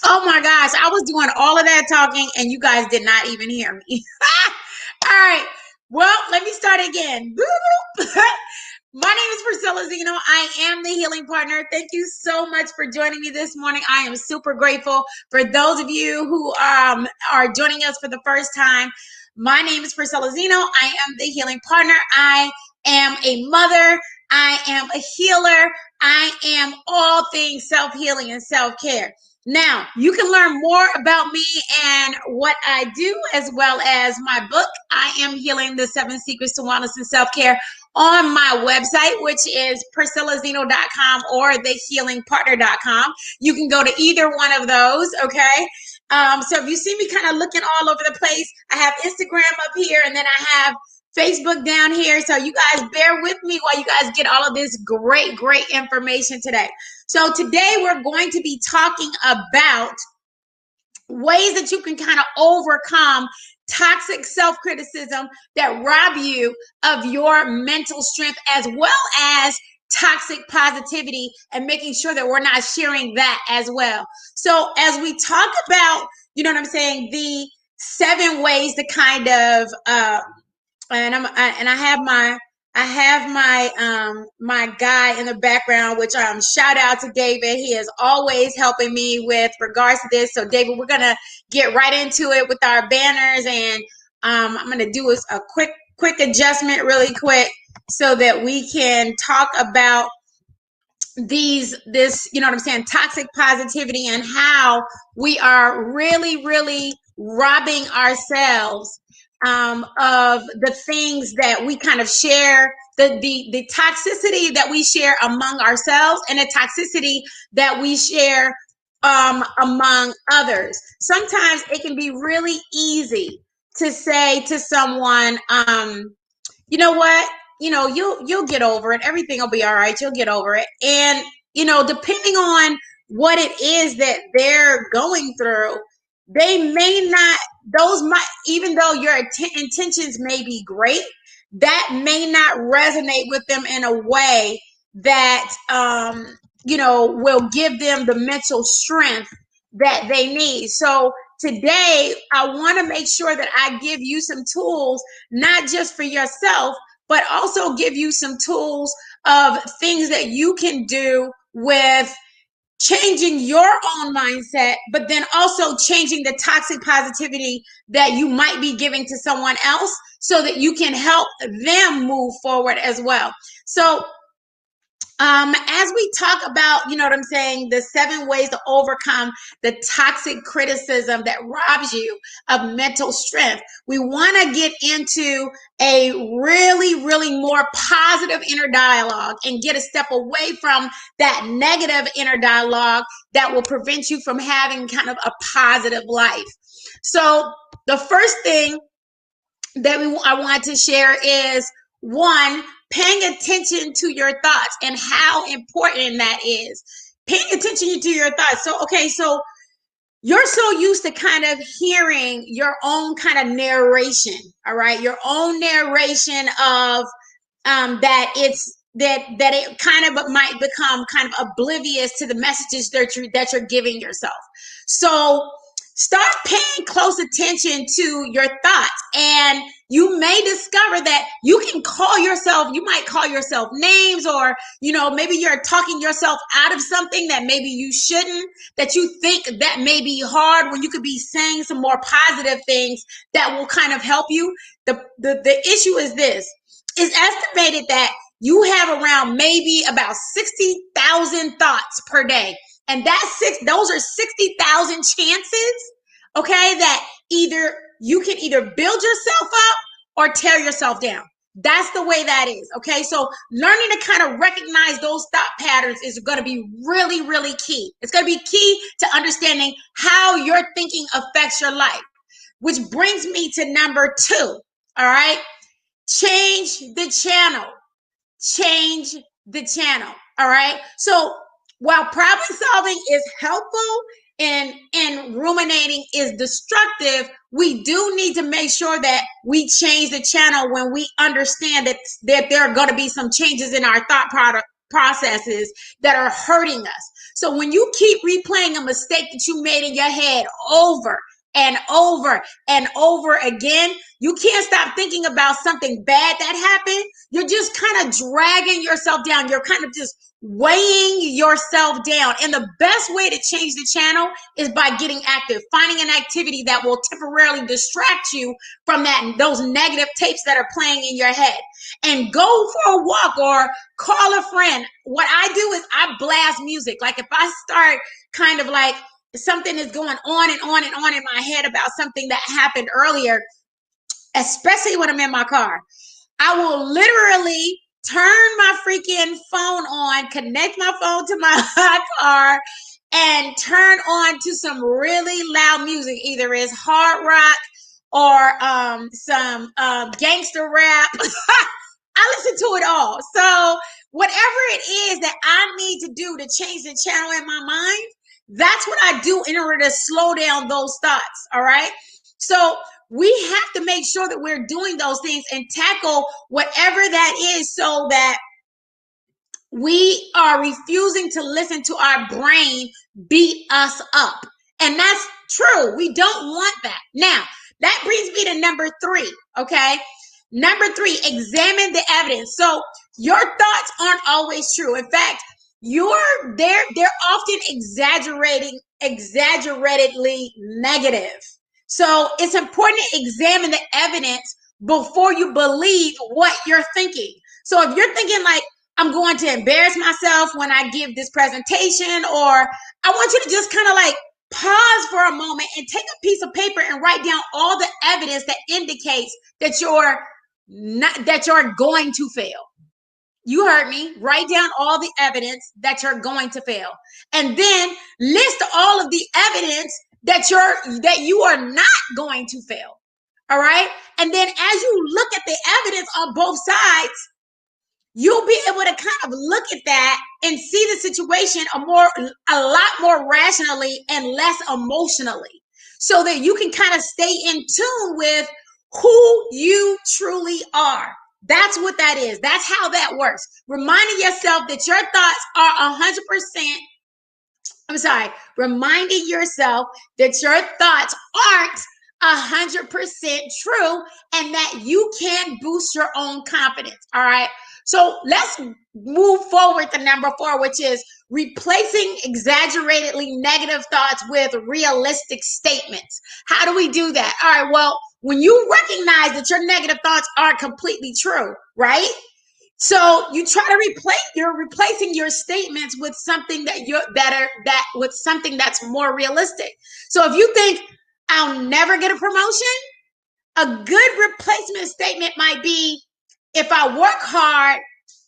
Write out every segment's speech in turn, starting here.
Oh my gosh, I was doing all of that talking and you guys did not even hear me. All right. Well, let me start again. My name is PerCilla Zeno. I am the healing partner. Thank you so much for joining me this morning. I am super grateful. For those of you who are joining us for the first time, my name is PerCilla Zeno. I am the healing partner. I am a mother. I am a healer. I am all things self-healing and self-care. Now, you can learn more about me and what I do, as well as my book, I Am Healing: The 7 Secrets to Wellness and Self-Care, on my website, which is PerCillaZeno.com or TheHealingPartner.com. You can go to either one of those, okay? So if you see me kind of looking all over the place, I have Instagram up here, and then I have Facebook down here. So you guys bear with me while you guys get all of this great information today. So today we're going to be talking about ways that you can kind of overcome toxic self-criticism that rob you of your mental strength, as well as toxic positivity, and making sure that we're not sharing that as well. So as we talk about, you know what I'm saying, the 7 ways to kind of I have my guy in the background, which shout out to David. He is always helping me with regards to this. So David, we're gonna get right into it with our banners, and I'm gonna do a quick adjustment really quick so that we can talk about this, you know what I'm saying, toxic positivity, and how we are really robbing ourselves of the things that we kind of share, the toxicity that we share among ourselves, and the toxicity that we share among others. Sometimes it can be really easy to say to someone, you know what, you'll get over it. Everything will be all right. You'll get over it. And, depending on what it is that they're going through, they may not, those might, even though your intentions may be great, that may not resonate with them in a way that, will give them the mental strength that they need. So today, I want to make sure that I give you some tools, not just for yourself, but also give you some tools of things that you can do with changing your own mindset, but then also changing the toxic positivity that you might be giving to someone else, so that you can help them move forward as well. So As we talk about, you know what I'm saying, the 7 ways to overcome the toxic criticism that robs you of mental strength, we want to get into a really, really more positive inner dialogue and get a step away from that negative inner dialogue that will prevent you from having kind of a positive life. So the first thing that I want to share is, one, paying attention to your thoughts and how important that is. Paying attention to your thoughts. So you're so used to kind of hearing your own kind of narration, all right? Your own narration of that it kind of might become kind of oblivious to the messages that you're giving yourself. So start paying close attention to your thoughts, and you may discover that you might call yourself names, or maybe you're talking yourself out of something that maybe you shouldn't, that you think that may be hard, when you could be saying some more positive things that will kind of help you. The issue is this: it's estimated that you have around maybe about 60,000 thoughts per day. And those are 60,000 chances, okay, that you can either build yourself up or tear yourself down. That's the way that is, okay? So learning to kind of recognize those thought patterns is going to be really, really key. It's going to be key to understanding how your thinking affects your life, which brings me to number 2, all right? Change the channel. Change the channel. All right. So while problem solving is helpful and ruminating is destructive, we do need to make sure that we change the channel when we understand that there are going to be some changes in our thought processes that are hurting us. So when you keep replaying a mistake that you made in your head over and over and over again, you can't stop thinking about something bad that happened. You're just kind of dragging yourself down. You're kind of just weighing yourself down. And the best way to change the channel is by getting active, finding an activity that will temporarily distract you from those negative tapes that are playing in your head. And go for a walk or call a friend. What I do is I blast music. Like if I start kind of like something is going on and on and on in my head about something that happened earlier, especially when I'm in my car, I will literally turn my freaking phone on, connect my phone to my car, and turn on to some really loud music. Either it's hard rock or some gangster rap. I listen to it all. So whatever it is that I need to do to change the channel in my mind, that's what I do in order to slow down those thoughts. All right. So we have to make sure that we're doing those things and tackle whatever that is, so that we are refusing to listen to our brain beat us up. And that's true. We don't want that. Now, that brings me to number 3, okay? Number 3, examine the evidence. So your thoughts aren't always true. In fact, they're often exaggeratedly negative. So it's important to examine the evidence before you believe what you're thinking. So if you're thinking like, I'm going to embarrass myself when I give this presentation, or I want you to just kind of like pause for a moment and take a piece of paper and write down all the evidence that indicates that you're going to fail. You heard me. Write down all the evidence that you're going to fail, and then list all of the evidence that you are not going to fail. All right. And then as you look at the evidence on both sides, you'll be able to kind of look at that and see the situation a lot more rationally and less emotionally, so that you can kind of stay in tune with who you truly are. That's what that is. That's how that works. Reminding yourself that your thoughts are 100%. Reminding yourself that your thoughts aren't 100% true, and that you can boost your own confidence. All right. So let's move forward to number 4, which is replacing exaggeratedly negative thoughts with realistic statements. How do we do that? All right. Well, when you recognize that your negative thoughts aren't completely true, right? So you try to you're replacing your statements with something with something that's more realistic. So if you think I'll never get a promotion, a good replacement statement might be, if I work hard,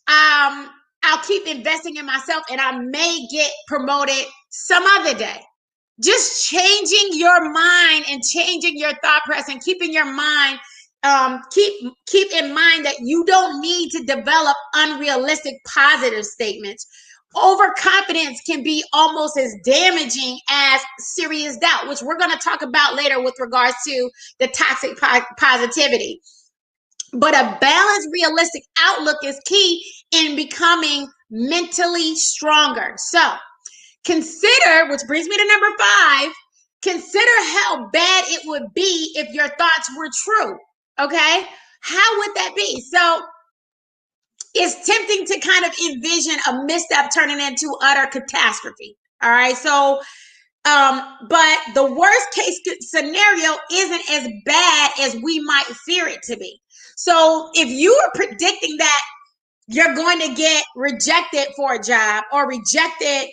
I'll keep investing in myself and I may get promoted some other day. Just changing your mind and changing your thought process and keeping your mind, keep in mind that you don't need to develop unrealistic positive statements. Overconfidence can be almost as damaging as serious doubt, which we're going to talk about later with regards to the toxic positivity. But a balanced, realistic outlook is key in becoming mentally stronger. So consider, which brings me to number 5, consider how bad it would be if your thoughts were true. Okay? How would that be? So it's tempting to kind of envision a misstep turning into utter catastrophe. All right. So, but the worst case scenario isn't as bad as we might fear it to be. So if you are predicting that you're going to get rejected for a job or rejected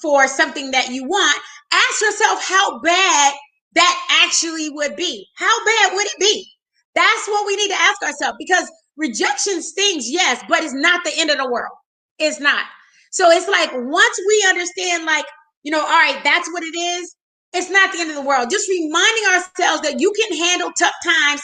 for something that you want, ask yourself how bad that actually would be. How bad would it be? That's what we need to ask ourselves, because rejection stings, yes, but it's not the end of the world. It's not. So it's like, once we understand, like, all right, that's what it is. It's not the end of the world. Just reminding ourselves that you can handle tough times,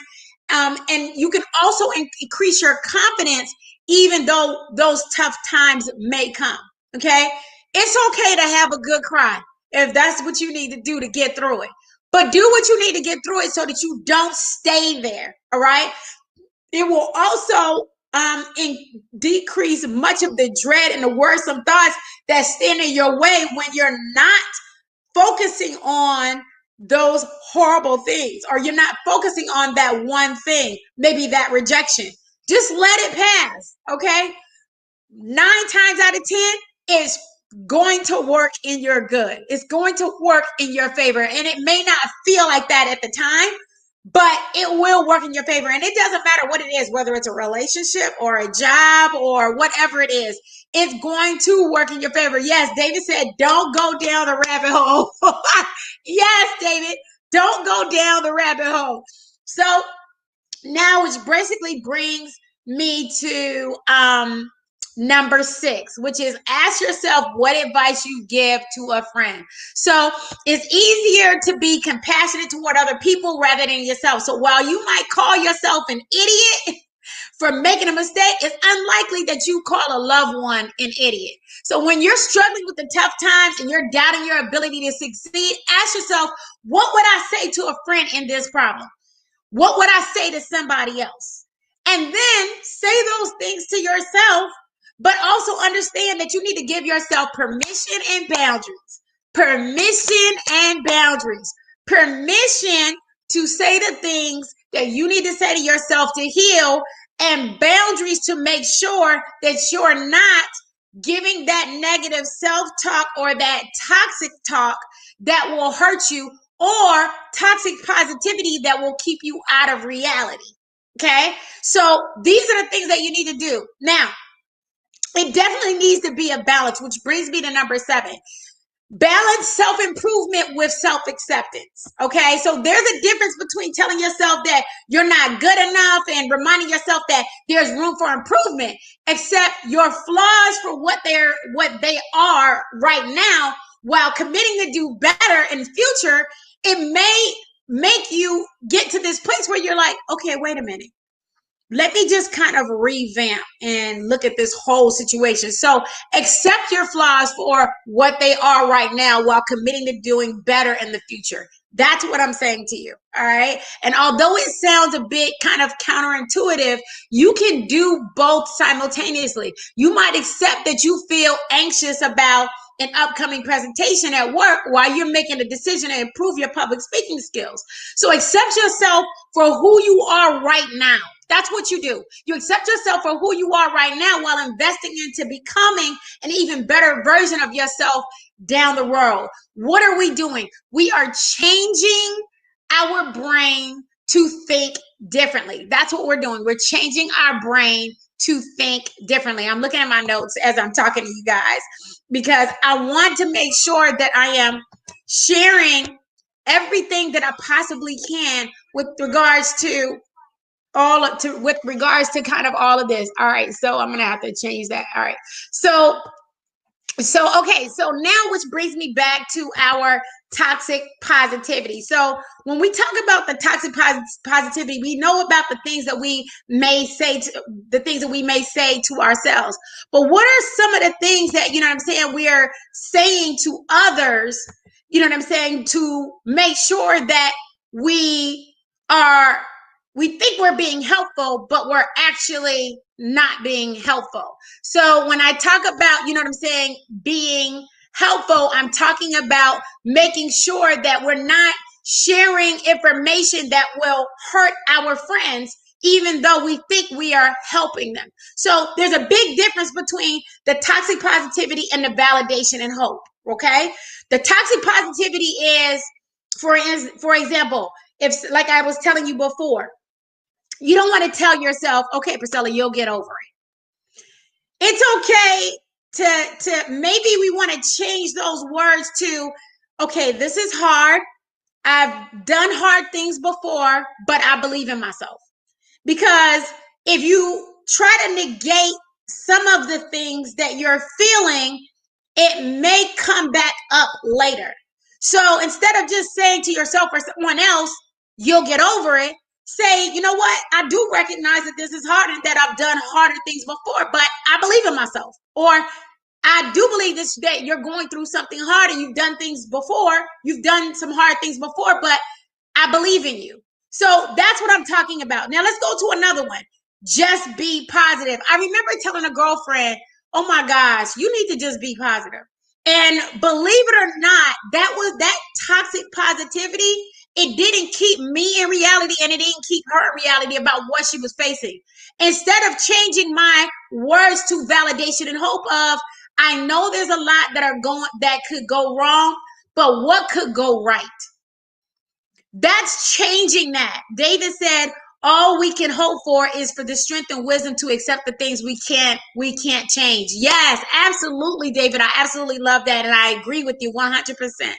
and you can also increase your confidence even though those tough times may come. Okay. It's okay to have a good cry if that's what you need to do to get through it. But do what you need to get through it so that you don't stay there. All right. It will also decrease much of the dread and the worrisome thoughts that stand in your way when you're not focusing on those horrible things, or you're not focusing on that one thing, maybe that rejection. Just let it pass. Okay. 9 times out of 10, it's going to work in your good. It's going to work in your favor. And it may not feel like that at the time, but it will work in your favor. And it doesn't matter what it is, whether it's a relationship or a job or whatever it is, it's going to work in your favor. Yes, David said, don't go down the rabbit hole. Yes, David, don't go down the rabbit hole. So now, which basically brings me to number 6, which is ask yourself what advice you give to a friend. So it's easier to be compassionate toward other people rather than yourself. So while you might call yourself an idiot for making a mistake, it's unlikely that you call a loved one an idiot. So when you're struggling with the tough times and you're doubting your ability to succeed, ask yourself, what would I say to a friend in this problem? What would I say to somebody else? And then say those things to yourself, but also understand that you need to give yourself permission and boundaries. Permission and boundaries. Permission to say the things that you need to say to yourself to heal, and boundaries to make sure that you're not giving that negative self-talk or that toxic talk that will hurt you, or toxic positivity that will keep you out of reality. Okay. So these are the things that you need to do. Now, it definitely needs to be a balance, which brings me to number 7. Balance self-improvement with self-acceptance. Okay. So there's a difference between telling yourself that you're not good enough and reminding yourself that there's room for improvement. Accept your flaws for what they are right now, while committing to do better in the future. It may make you get to this place where you're like, okay, wait a minute. Let me just kind of revamp and look at this whole situation. So accept your flaws for what they are right now, while committing to doing better in the future. That's what I'm saying to you. All right. And although it sounds a bit kind of counterintuitive, you can do both simultaneously. You might accept that you feel anxious about an upcoming presentation at work while you're making a decision to improve your public speaking skills. So accept yourself for who you are right now. That's what you do. You accept yourself for who you are right now, while investing into becoming an even better version of yourself down the road. What are we doing? We are changing our brain to think differently. That's what we're doing. We're changing our brain to think differently. I'm looking at my notes as I'm talking to you guys because I want to make sure that I am sharing everything that I possibly can with regards to kind of all of this. All right, so I'm gonna have to change that. All right, so okay, so now which brings me back to our toxic positivity. So when we talk about the toxic positivity, we know about the things that we may say to ourselves. But what are some of the things that, you know what I'm saying, we are saying to others, you know what I'm saying, to make sure that we are we think we're being helpful, but we're actually not being helpful. So when I talk about, you know what I'm saying, being helpful, I'm talking about making sure that we're not sharing information that will hurt our friends, even though we think we are helping them. So there's a big difference between the toxic positivity and the validation and hope. Okay. The toxic positivity is, for example, if, like I was telling you before, you don't want to tell yourself, okay, PerCilla, you'll get over it. It's okay to maybe we want to change those words to, okay, this is hard. I've done hard things before, but I believe in myself. Because if you try to negate some of the things that you're feeling, it may come back up later. So instead of just saying to yourself or someone else, you'll get over it, say, you know what? I do recognize that this is hard and that I've done harder things before, but I believe in myself. Or I do believe this, that you're going through something hard and you've done things before. You've done some hard things before, but I believe in you. So that's what I'm talking about. Now let's go to another one. Just be positive. I remember telling a girlfriend, oh my gosh, you need to just be positive. And believe it or not, that toxic positivity, it didn't keep me in reality and it didn't keep her in reality about what she was facing. Instead of changing my words to validation and hope of, I know there's a lot that could go wrong, but what could go right? That's changing that. David said, all we can hope for is for the strength and wisdom to accept the things we can't change. Yes, absolutely, David. I absolutely love that. And I agree with you 100%.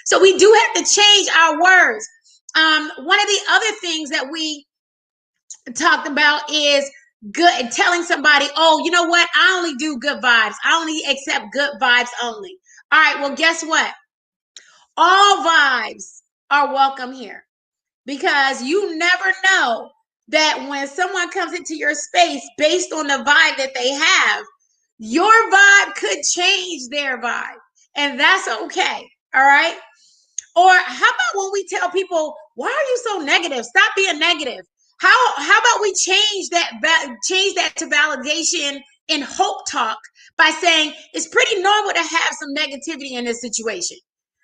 So we do have to change our words. One of the other things that we talked about is telling somebody, oh, you know what? I only do good vibes. I only accept good vibes only. All right. Well, guess what? All vibes are welcome here, because you never know that when someone comes into your space based on the vibe that they have, your vibe could change their vibe, and that's okay. All right. Or how about when we tell people, why are you so negative? Stop being negative. How about we change that to validation and hope talk by saying it's pretty normal to have some negativity in this situation.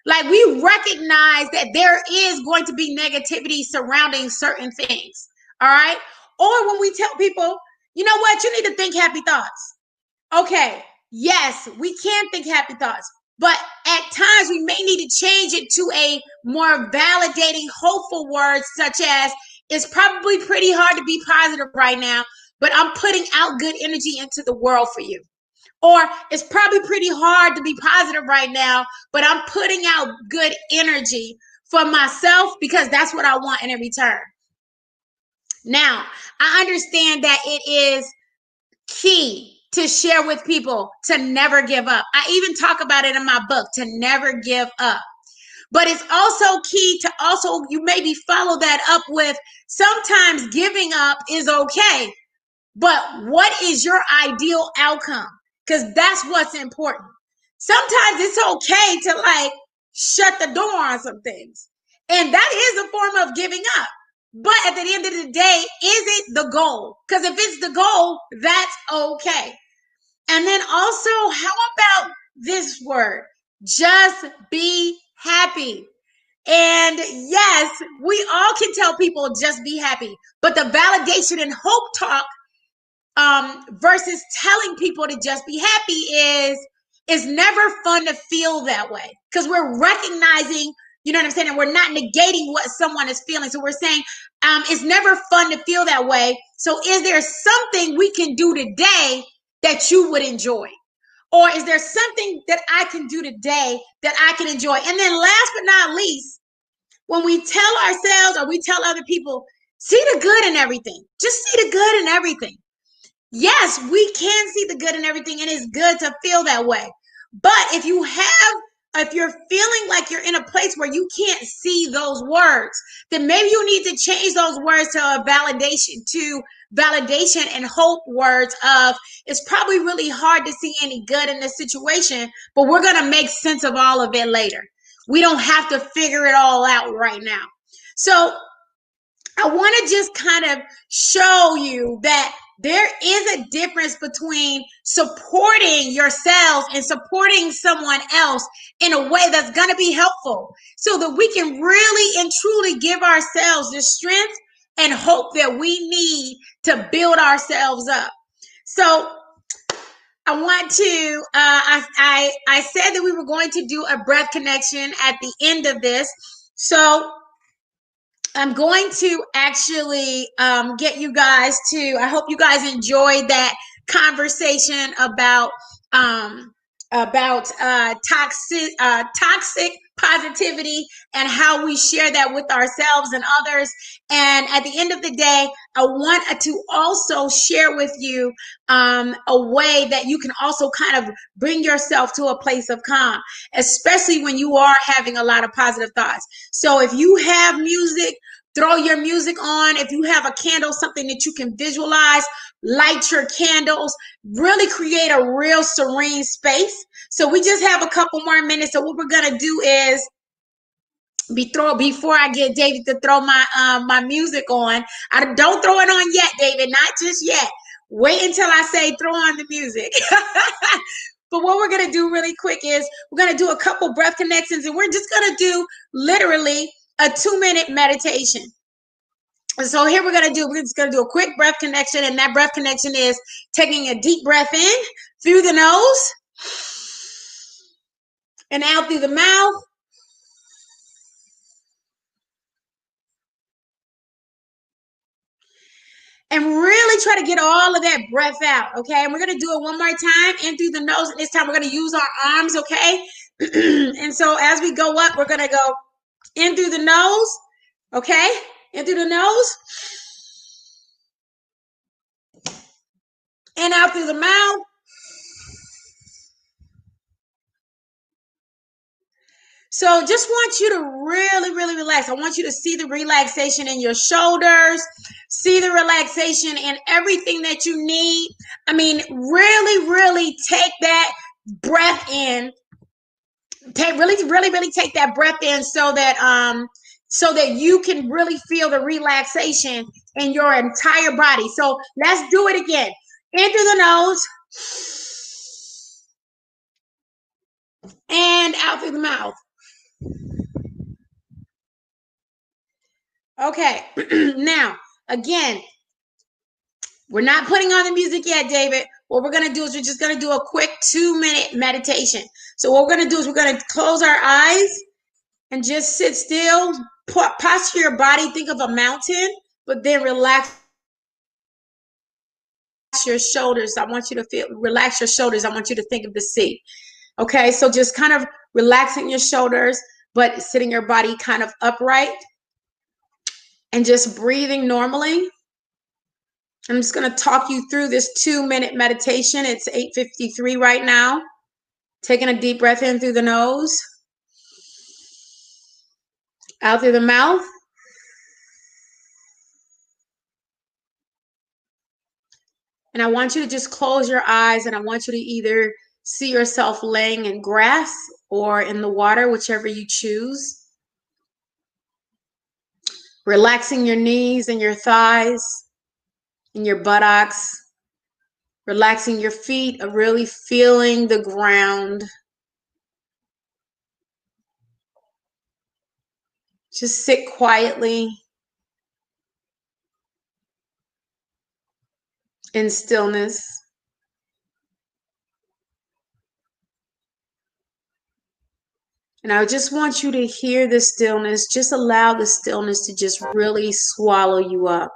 Like, we recognize that there is going to be negativity surrounding certain things. All right. Or when we tell people, you know what, you need to think happy thoughts. Okay. Yes, we can think happy thoughts, but at times we may need to change it to a more validating, hopeful word, such as, it's probably pretty hard to be positive right now, but I'm putting out good energy into the world for you. Or it's probably pretty hard to be positive right now, but I'm putting out good energy for myself because that's what I want in return. Now, I understand that it is key to share with people to never give up. I even talk about it in my book, to never give up. But it's also key to also, you maybe follow that up with, sometimes giving up is okay, but what is your ideal outcome? Because that's what's important. Sometimes it's okay to like shut the door on some things. And that is a form of giving up. But at the end of the day, is it the goal? Because if it's the goal, that's okay. And then also, how about this word? Just be happy. And yes, we all can tell people just be happy. But the validation and hope talk versus telling people to just be happy is never fun to feel that way, because we're recognizing, you know what I'm saying, and we're not negating what someone is feeling. So we're saying it's never fun to feel that way, So is there something we can do today that you would enjoy? Or is there something that I can do today that I can enjoy? And then last but not least, when we tell ourselves or we tell other people, see the good in everything. Just see the good in everything. Yes, we can see the good in everything, and it's good to feel that way. But if you're feeling like you're in a place where you can't see those words, then maybe you need to change those words to a validation and hope words of, it's probably really hard to see any good in this situation, but we're going to make sense of all of it later. We don't have to figure it all out right now. So I want to just kind of show you that there is a difference between supporting yourself and supporting someone else in a way that's going to be helpful so that we can really and truly give ourselves the strength and hope that we need to build ourselves up. So I want to, I said that we were going to do a breath connection at the end of this. So I'm going to actually get you guys to, I hope you guys enjoyed that conversation about toxic positivity and how we share that with ourselves and others. And at the end of the day, I want to also share with you a way that you can also kind of bring yourself to a place of calm, especially when you are having a lot of positive thoughts. So if you have music, throw your music on. If you have a candle, something that you can visualize, light your candles, really create a real serene space. So we just have a couple more minutes. So what we're going to do is before I get David to throw my music on, I don't throw it on yet, David, not just yet. Wait until I say throw on the music. But what we're going to do really quick is we're going to do a couple breath connections, and we're just going to do literally a 2-minute meditation. So here we're just going to do a quick breath connection, and that breath connection is taking a deep breath in through the nose and out through the mouth. And really try to get all of that breath out, okay? And we're going to do it one more time, in through the nose. And this time we're going to use our arms, okay? And so as we go up, we're going to go in through the nose, okay? In through the nose. And out through the mouth. So just want you to really, really relax. I want you to see the relaxation in your shoulders, see the relaxation in everything that you need. I mean, really, really take that breath in. Really take that breath in so that you can really feel the relaxation in your entire body. So let's do it again. In through the nose and out through the mouth. Okay. Now, again, we're not putting on the music yet, David. What we're going to do is we're just going to do a quick 2-minute meditation. So what we're going to do is we're going to close our eyes and just sit still, posture your body, think of a mountain, but then relax your shoulders. I want you to relax your shoulders. I want you to think of the sea. Okay, so just kind of relaxing your shoulders, but sitting your body kind of upright and just breathing normally. I'm just going to talk you through this 2-minute meditation. It's 8:53 right now. Taking a deep breath in through the nose, out through the mouth. And I want you to just close your eyes, and I want you to either see yourself laying in grass or in the water, whichever you choose. Relaxing your knees and your thighs and your buttocks. Relaxing your feet, really feeling the ground. Just sit quietly in stillness. And I just want you to hear the stillness. Just allow the stillness to just really swallow you up.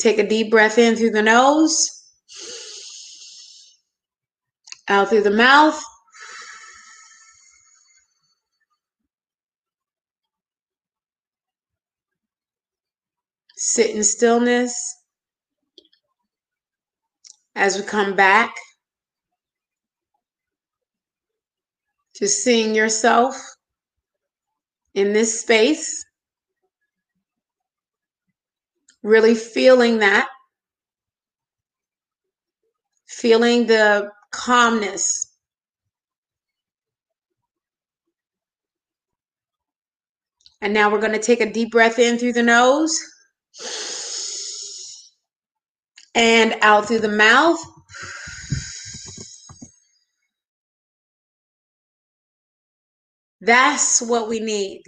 Take a deep breath in through the nose, out through the mouth. Sit in stillness as we come back to seeing yourself in this space, really feeling that, feeling the calmness. And now we're going to take a deep breath in through the nose and out through the mouth. That's what we need.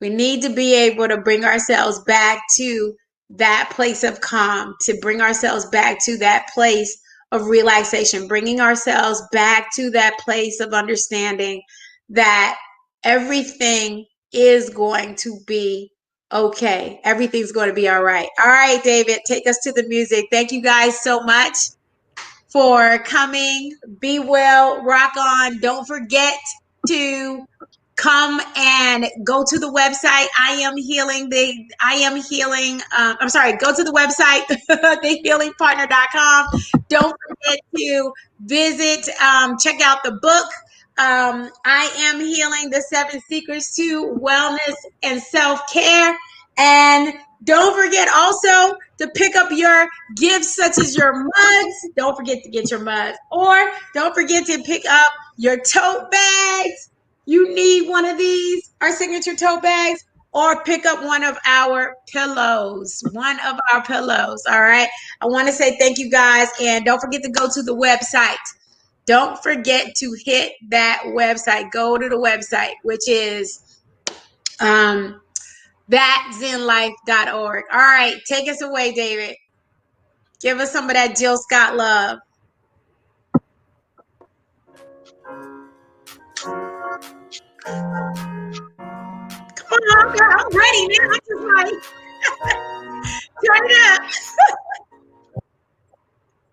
We need to be able to bring ourselves back to that place of calm, to bring ourselves back to that place of relaxation, bringing ourselves back to that place of understanding that everything is going to be okay. Everything's going to be all right. All right, David, take us to the music. Thank you guys so much for coming. Be well, rock on. Don't forget to come and go to the website. Go to the website, TheHealingPartner.com. Don't forget to visit, check out the book. I Am Healing, the 7 Secrets to Wellness and Self-Care. And don't forget also to pick up your gifts such as your mugs. Don't forget to get your mugs. Or don't forget to pick up your tote bags. You need one of these, our signature tote bags, or pick up one of our pillows. All right. I want to say thank you guys. And don't forget to go to the website. Don't forget to hit that website. Go to the website, which is thatzenlife.org. All right. Take us away, David. Give us some of that Jill Scott love. Come on, girl. I'm ready, man. I'm just like, turn it up.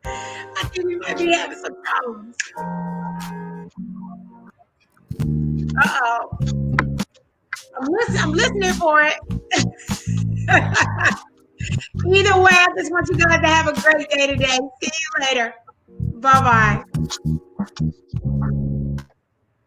I think we might be having some problems. Uh-oh. I'm listening for it. Either way, I just want you guys to have a great day today. See you later. Bye-bye.